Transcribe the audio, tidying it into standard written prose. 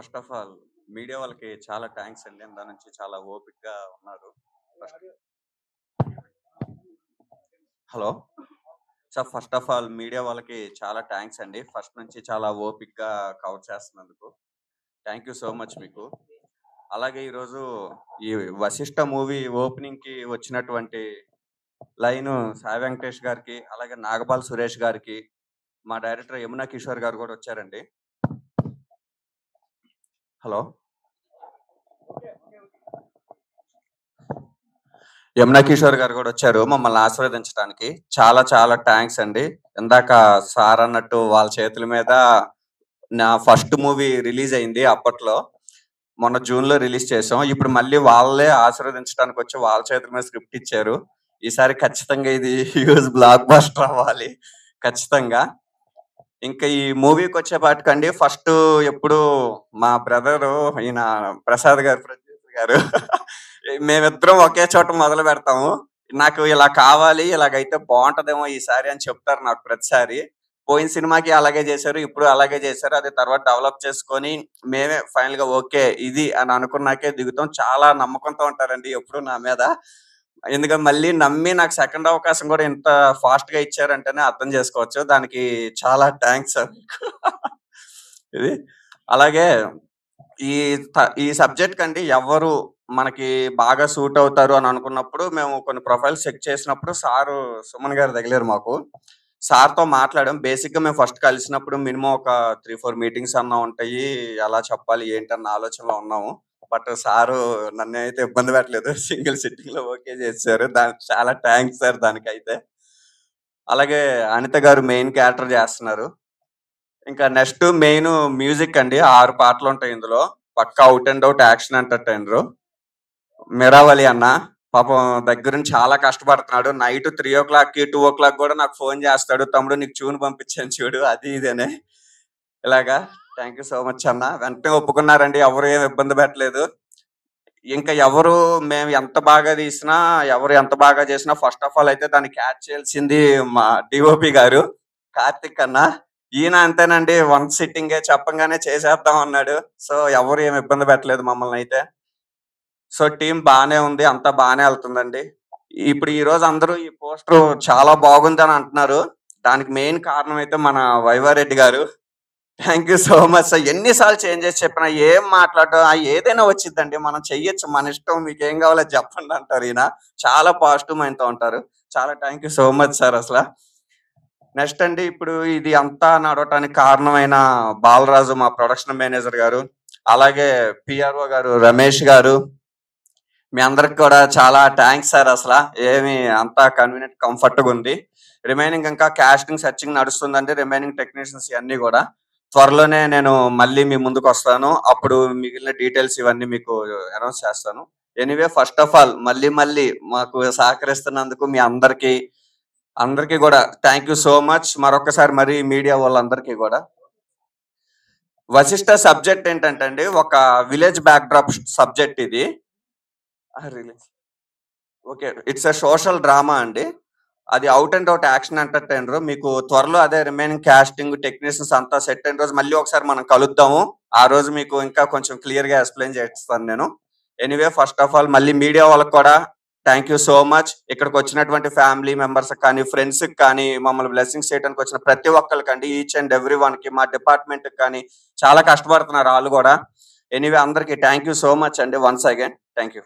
First of all media వాళ్ళకి చాలా thanks అండి. దాని నుంచి చాలా ఓపికగా ఉన్నారు. Hello sir, first of all media వాళ్ళకి చాలా థ్యాంక్స్ అండి. ఫస్ట్ నుంచి చాలా ఓపికగా కవర్ చేస్తున్నందుకు. థ్యాంక్ యూ సో మచ్ మీకు. అలాగే ఈరోజు ఈ 'వశిష్ఠ' మూవీ ఓపెనింగ్‌కి వచ్చినటువంటి లైను సాయి వెంకటేష్ గారికి, అలాగే నాగపాల్ సురేష్ గారికి, మా డైరెక్టర్ యమునా కిషోర్ గారు కూడా వచ్చారండి. హలో యమునా కిషోర్ గారు కూడా వచ్చారు మమ్మల్ని ఆశీర్వదించడానికి. చాలా చాలా థ్యాంక్స్ అండి. ఇందాక సార్ అన్నట్టు వాళ్ళ చేతుల మీద నా ఫస్ట్ మూవీ రిలీజ్ అయింది అప్పట్లో. మొన్న జూన్‌లో రిలీజ్ చేసాం. ఇప్పుడు మళ్ళీ వాళ్ళే ఆశీర్వదించడానికి వచ్చి వాళ్ళ చేతుల మీద స్క్రిప్ట్ ఇచ్చారు. ఈసారి ఖచ్చితంగా ఇది హ్యూజ్ బ్లాక్ బస్టర్ అవ్వాలి ఖచ్చితంగా. ఇంకా ఈ మూవీకొచ్చేపాటికండి ఫస్ట్ ఎప్పుడు మా బ్రదరు ఈయన ప్రసాద్ గారు, ప్రొడ్యూసర్ గారు మేమిద్దరం ఒకే చోట మొదలు పెడతాము. నాకు ఇలా కావాలి, ఇలాగైతే బావుంటదేమో ఈసారి అని చెప్తారు నాకు ప్రతిసారి. పోయిన సినిమాకి అలాగే చేశారు. ఇప్పుడు అలాగే చేశారు. అది తర్వాత డెవలప్ చేసుకొని మేమే ఫైనల్‌గా ఓకే. ఇది అని అనుకున్నాకే దిగుతాం. చాలా నమ్మకంతో ఉంటారండి ఎప్పుడు నా మీద. ఎందుకంటే మళ్ళీ నమ్మి నాకు సెకండ్ అవకాశం కూడా ఇంత ఫాస్ట్‌గా ఇచ్చారంటేనే అర్థం చేసుకోవచ్చు. దానికి చాలా థాంక్స్ సార్ మీకు. ఇది. అలాగే ఈ ఈ సబ్జెక్ట్‌కండి ఎవరు మనకి బాగా సూట్ అవుతారు అని అనుకున్నప్పుడు మేము కొన్ని ప్రొఫైల్స్ చెక్ చేసినప్పుడు సారు సుమన్ గారు తగిలారు మాకు. సార్‌తో మాట్లాడాం. బేసిక్‌గా మేము ఫస్ట్ కలిసినప్పుడు మినిమమ్ ఒక 3, 4 మీటింగ్స్ అన్నా ఉంటాయి. ఎలా చెప్పాలి ఏంటన్న ఆలోచనలో ఉన్నాము. బట్ సారు నన్నైతే ఇబ్బంది పెట్టలేదు. సింగిల్ సిట్టింగ్‌లో ఓకే చేసేసారు. దానికి చాలా థాంక్స్ సార్ దానికైతే. అలాగే అనిత గారు మెయిన్ క్యారెక్టర్ చేస్తున్నారు. ఇంకా నెక్స్ట్ మెయిన్ మ్యూజిక్ అండి. 6 పాటలుంటాయి ఇందులో. పక్కా out and out action entertainer. 'Miravali' అన్న. పాపం దగ్గరుండి చాలా కష్టపడుతున్నాడు. నైట్ 3:00కి, 2:00 కూడా నాకు ఫోను చేస్తాడు. "తమ్ముడు నీకు ట్యూన్ పంపించాను చూడు" అది ఇది అని. ఇలాగా థాంక్ యూ సో మచ్ అన్న. వెంటనే ఒప్పుకున్నారండి. ఎవరు ఏమి ఇబ్బంది పెట్టలేదు. ఇంకా ఎవరు మేము ఎంత బాగా తీసినా, ఎవరు ఎంత బాగా చేసినా ఫస్ట్ ఆఫ్ ఆల్ అయితే దాన్ని క్యాచ్ చేయాల్సింది మా డీఓపీ గారు కార్తిక్ అన్న. ఈయన అంతేనండి. వన్ సిట్టింగే చెప్పంగానే చేసేద్దాం అన్నాడు. సో, ఎవరు ఏమి ఇబ్బంది పెట్టలేదు మమ్మల్నయితే. సో, టీమ్ బానే ఉంది. అంతా బానే ఎళ్తుందండి. ఇప్పుడు ఈరోజు అందరూ ఈ పోస్టరు చాలా బాగుందని అంటున్నారు. దానికి మెయిన్ కారణం అయితే మన వైవారెడ్డి గారు. Thank you so much sir. ఎన్ని సార్లు చేంజ్ చేసి చెప్పినా ఏం మాట్లాడడం ఏదైనా వచ్చిద్దండి. మనం చెయ్యొచ్చు. మన ఇష్టం. మీకేం కావాలో అది చెప్పండి అంటారు ఈయన. చాలా పాజిటివ్ మైండ్‌తో ఉంటారు. చాలా thank you so much sir అసల. నెక్స్ట్ అండి ఇప్పుడు ఇది అంతా నడవటానికి కారణమైన బాలరాజు మా ప్రొడక్షన్ మేనేజర్ గారు, అలాగే పిఆర్ఓ గారు రమేష్ గారు, మీ అందరికి కూడా చాలా థాంక్స్ సార్ అసల. ఏమి అంతా కన్వీనియంట్ కంఫర్ట్‌గుంది. రిమైనింగ్ ఇంకా కాస్టింగ్, సెర్చింగ్ నడుస్తుందండి. రిమైనింగ్ టెక్నీషియన్స్ ఇయన్నీ గూడా. త్వరలోనే నేను మళ్ళీ మీ ముందుకొస్తాను. అప్పుడు మిగిలిన డీటెయిల్స్ ఇవన్నీ మీకు అనౌన్స్ చేస్తాను. ఎనీవే ఫస్ట్ ఆఫ్ ఆల్ మళ్ళీ మాకు సహకరిస్తున్నందుకు మీ అందరికీ, అందరికీ గూడా థాంక్ యూ సో మచ్. మరొక్కసారి మరి మీడియా వాళ్ళందరికీ గూడా. 'వశిష్ఠ' సబ్జెక్ట్ ఏంటంటే అండి, ఒక విలేజ్ బ్యాక్‌డ్రాప్ సబ్జెక్ట్ ఇది. Release. Okay. It's a social drama అండి. అది out and out action entertainer. మీకు త్వరలో అదే రిమైనింగ్ కాస్టింగ్, టెక్నీషియన్స్ అంతా సెట్ అయిన రోజు మళ్ళీ ఒకసారి మనం కలుద్దాము. ఆ రోజు మీకు ఇంకా కొంచెం క్లియర్‌గా ఎక్స్‌ప్లెయిన్ చేస్తాను నేను. ఎనీవే ఫస్ట్ ఆఫ్ ఆల్ మళ్ళీ మీడియా వాళ్ళకి కూడా థాంక్ యూ సో మచ్. ఇక్కడికొచ్చినటువంటి ఫ్యామిలీ మెంబర్స్‌కి కానీ, ఫ్రెండ్స్‌కి కానీ, మమ్మల్ని బ్లెస్సింగ్స్ చేయడానికి వచ్చిన ప్రతి ఒక్కళ్ళకండి ఈచ్ అండ్ ఎవ్రీ వన్‌కి మా డిపార్ట్‌మెంట్‌కి కానీ చాలా కష్టపడుతున్నారు ఆళ్ళు గూడా. ఎనీవే అందరికి థాంక్ యూ సో మచ్ అండి వన్స్ అగైన్. Thank you.